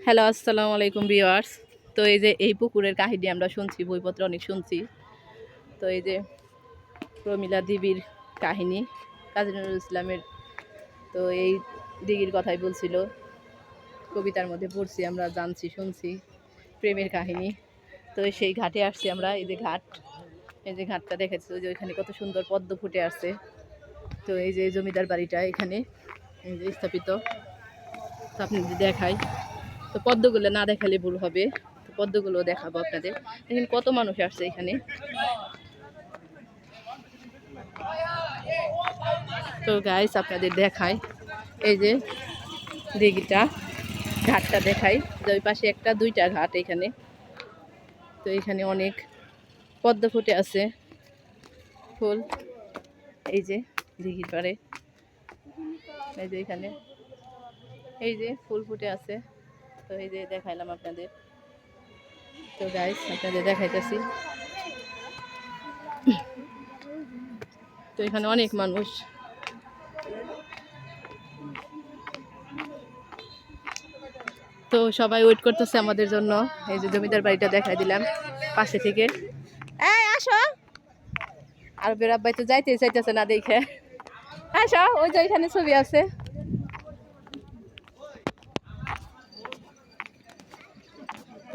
Hello, আসসালামু আলাইকুম viewers. তো এই যে এই পুকুরের কাহিনী আমরা শুনছি, বইপত্র অনেক শুনছি। তো এই যে প্রমিলা দিঘির কাহিনী কাজী নজরুল ইসলামের, তো এই দিঘির কথাই বলছিল, কবিতার মধ্যে পড়ছি, আমরা জানছি, শুনছি প্রেমের কাহিনী। তো সেই ঘাটে আসছি আমরা, এই যে ঘাট, এই যে ঘাটটা দেখেছি, ওই যে ওইখানে কত সুন্দর পদ্ম ফুটে আসছে। তো এই যে জমিদার বাড়িটা এখানে এই যে স্থাপিত, তো আপনি যদি দেখাই, তো পদ্মগুলো না দেখালে ভুল হবে, তো পদ্মগুলো দেখাবো আপনাদের। দেখেন কত মানুষ আসছে এখানে। তো গাইস আপনাদের দেখাই, এই যে দিঘিটা, ঘাটটা দেখাই, যে ওই পাশে একটা দুইটা ঘাট এখানে। তো এখানে অনেক পদ্ম ফুটে আছে, ফুল, এই যে দিঘির পাড়ে, এই যে এখানে এই যে ফুল ফুটে আছে। তো এই যে দেখাইলাম আপনাদের। তো গাইস আপনাদের দেখাইতেছি, তো এখানে অনেক মানুষ। তো সবাই ওয়েট করতেছে আমাদের জন্য। এই যে জমিদার বাড়িটা দেখাই দিলাম পাশে থেকে। এই আসো, আর বেরাব্বাই তো যাইতে চাইতেছে না দেখে। আসো, ওই যে এখানে ছবি আছে।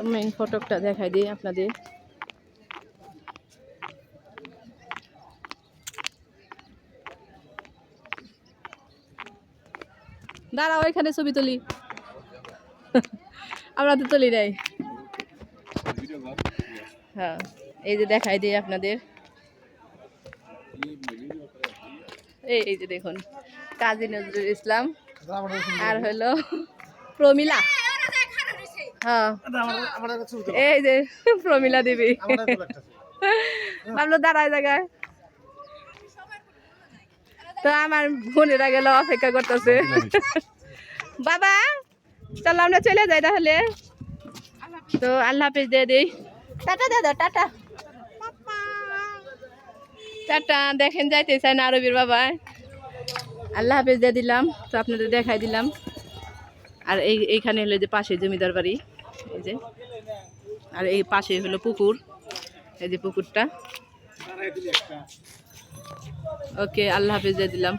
তো মেইন ফটকটা দেখাই দিই আপনাদের। দাঁড়াও, এখানে ছবি তুলি। আমরা তো তুলি নাই। হ্যাঁ, এই যে দেখাই দিই আপনাদের। এই যে দেখুন, কাজী নজরুল ইসলাম আর হলো প্রমিলা। হ্যাঁ, এই যে প্রমিলা দেবী। ভাবলো দাঁড়ায় জায়গায়। তো আমার বোনেরা গেল, অপেক্ষা করতেছে। বাবা চলো আমরা চলে যাই তাহলে। তো আল্লাহ হাফিজ দিয়ে দিই, টাটা দাদা, টাটা টাটা। দেখেন যাইতে চাই না আরবির বাবা। আল্লাহ হাফিজ দিয়ে দিলাম, তো আপনাদের দেখাই দিলাম। আর এইখানে হলো যে পাশে জমিদার বাড়ি, এই যে, আর এই পাশে হলো পুকুর, এই যে পুকুরটা। ওকে, আল্লাহ হাফিজ দিয়ে দিলাম।